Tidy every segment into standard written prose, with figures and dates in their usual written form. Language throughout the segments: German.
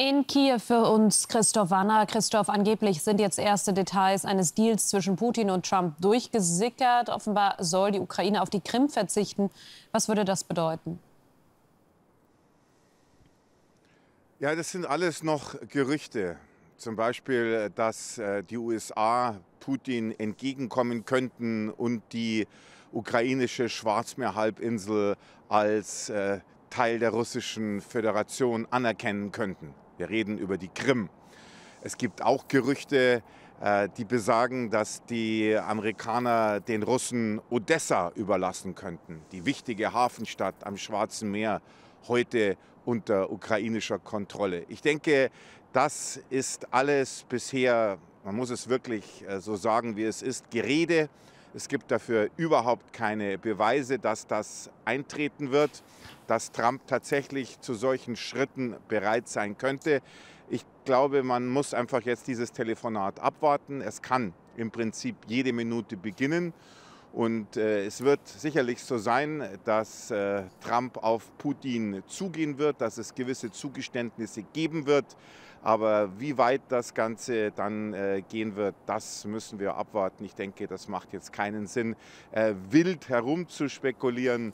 In Kiew für uns Christoph Wanner. Christoph, angeblich sind jetzt erste Details eines Deals zwischen Putin und Trump durchgesickert. Offenbar soll die Ukraine auf die Krim verzichten. Was würde das bedeuten? Ja, das sind alles noch Gerüchte. Zum Beispiel, dass die USA Putin entgegenkommen könnten und die ukrainische Schwarzmeerhalbinsel als Teil der Russischen Föderation anerkennen könnten. Wir reden über die Krim. Es gibt auch Gerüchte, die besagen, dass die Amerikaner den Russen Odessa überlassen könnten, die wichtige Hafenstadt am Schwarzen Meer, heute unter ukrainischer Kontrolle. Ich denke, das ist alles bisher, man muss es wirklich so sagen, wie es ist, Gerede. Es gibt dafür überhaupt keine Beweise, dass das eintreten wird, dass Trump tatsächlich zu solchen Schritten bereit sein könnte. Ich glaube, man muss einfach jetzt dieses Telefonat abwarten. Es kann im Prinzip jede Minute beginnen. Und es wird sicherlich so sein, dass Trump auf Putin zugehen wird, dass es gewisse Zugeständnisse geben wird. Aber wie weit das Ganze dann gehen wird, das müssen wir abwarten. Ich denke, das macht jetzt keinen Sinn, wild herumzuspekulieren.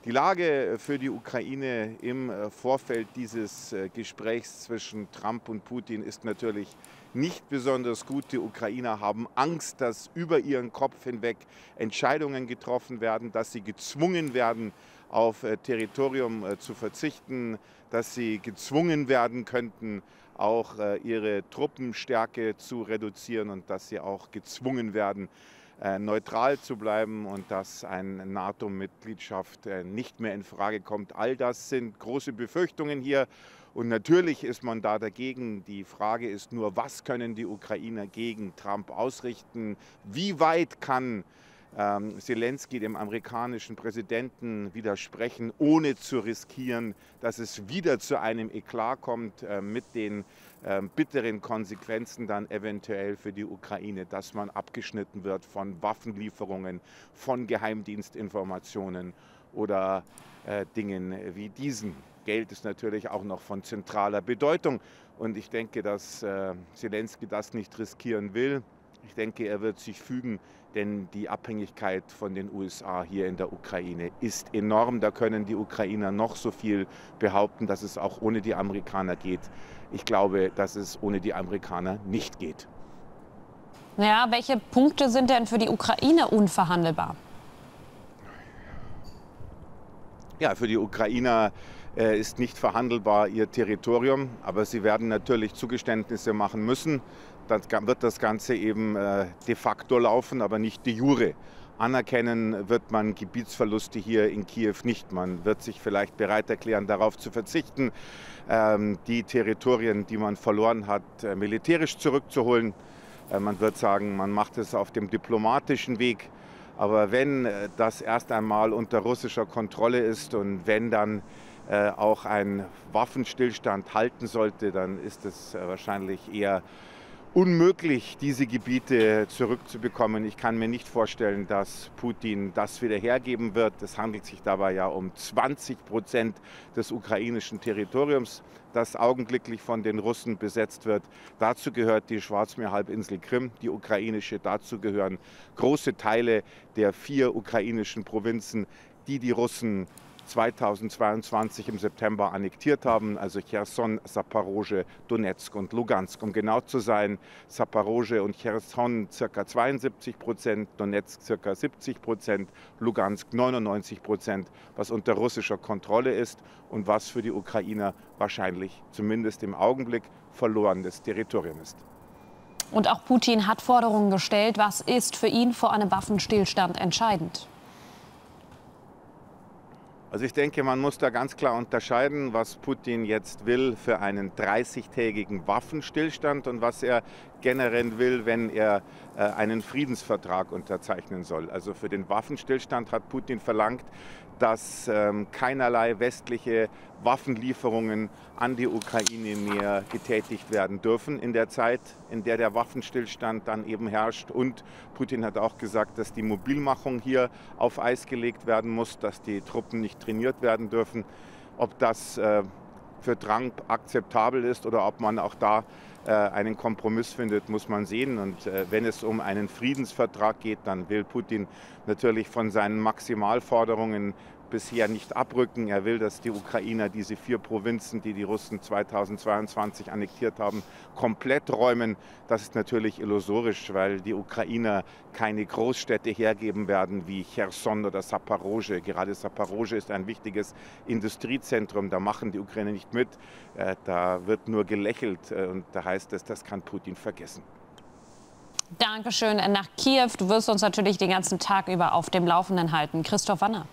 Die Lage für die Ukraine im Vorfeld dieses Gesprächs zwischen Trump und Putin ist natürlich nicht besonders gut. Die Ukrainer haben Angst, dass über ihren Kopf hinweg Entscheidungen getroffen werden, dass sie gezwungen werden, auf Territorium zu verzichten, dass sie gezwungen werden könnten, auch ihre Truppenstärke zu reduzieren und dass sie auch gezwungen werden, neutral zu bleiben und dass eine NATO-Mitgliedschaft nicht mehr in Frage kommt. All das sind große Befürchtungen hier und natürlich ist man da dagegen. Die Frage ist nur, was können die Ukrainer gegen Trump ausrichten? Wie weit kann Selenskyj dem amerikanischen Präsidenten widersprechen, ohne zu riskieren, dass es wieder zu einem Eklat kommt mit den bitteren Konsequenzen dann eventuell für die Ukraine, dass man abgeschnitten wird von Waffenlieferungen, von Geheimdienstinformationen oder Dingen wie diesen. Geld ist natürlich auch noch von zentraler Bedeutung und ich denke, dass Selenskyj das nicht riskieren will. Ich denke, er wird sich fügen, denn die Abhängigkeit von den USA hier in der Ukraine ist enorm. Da können die Ukrainer noch so viel behaupten, dass es auch ohne die Amerikaner geht. Ich glaube, dass es ohne die Amerikaner nicht geht. Ja, welche Punkte sind denn für die Ukraine unverhandelbar? Ja, für die Ukrainer ist nicht verhandelbar ihr Territorium, aber sie werden natürlich Zugeständnisse machen müssen. Dann wird das Ganze eben de facto laufen, aber nicht de jure. Anerkennen wird man Gebietsverluste hier in Kiew nicht. Man wird sich vielleicht bereit erklären, darauf zu verzichten, die Territorien, die man verloren hat, militärisch zurückzuholen. Man wird sagen, man macht es auf dem diplomatischen Weg. Aber wenn das erst einmal unter russischer Kontrolle ist und wenn dann auch ein Waffenstillstand halten sollte, dann ist es wahrscheinlich eher unmöglich, diese Gebiete zurückzubekommen. Ich kann mir nicht vorstellen, dass Putin das wieder hergeben wird. Es handelt sich dabei ja um 20% des ukrainischen Territoriums, das augenblicklich von den Russen besetzt wird. Dazu gehört die Schwarzmeerhalbinsel Krim, die ukrainische. Dazu gehören große Teile der 4 ukrainischen Provinzen, die die Russen 2022 im September annektiert haben, also Cherson, Saporoschje, Donezk und Lugansk. Um genau zu sein, Saporoschje und Cherson ca. 72%, Donezk ca. 70%, Lugansk 99%, was unter russischer Kontrolle ist und was für die Ukrainer wahrscheinlich zumindest im Augenblick verlorenes Territorium ist. Und auch Putin hat Forderungen gestellt. Was ist für ihn vor einem Waffenstillstand entscheidend? Also ich denke, man muss da ganz klar unterscheiden, was Putin jetzt will für einen 30-tägigen Waffenstillstand und was er generell will, wenn er einen Friedensvertrag unterzeichnen soll. Also für den Waffenstillstand hat Putin verlangt, dass keinerlei westliche Waffenlieferungen an die Ukraine mehr getätigt werden dürfen in der Zeit, in der der Waffenstillstand dann eben herrscht. Und Putin hat auch gesagt, dass die Mobilmachung hier auf Eis gelegt werden muss, dass die Truppen nicht trainiert werden dürfen. Ob das für Trump akzeptabel ist oder ob man auch da einen Kompromiss findet, muss man sehen. Und wenn es um einen Friedensvertrag geht, dann will Putin natürlich von seinen Maximalforderungen bisher nicht abrücken. Er will, dass die Ukrainer diese 4 Provinzen, die die Russen 2022 annektiert haben, komplett räumen. Das ist natürlich illusorisch, weil die Ukrainer keine Großstädte hergeben werden wie Cherson oder Saporosche. Gerade Saporosche ist ein wichtiges Industriezentrum. Da machen die Ukrainer nicht mit. Da wird nur gelächelt und da heißt es, das kann Putin vergessen. Dankeschön nach Kiew. Du wirst uns natürlich den ganzen Tag über auf dem Laufenden halten. Christoph Wanner.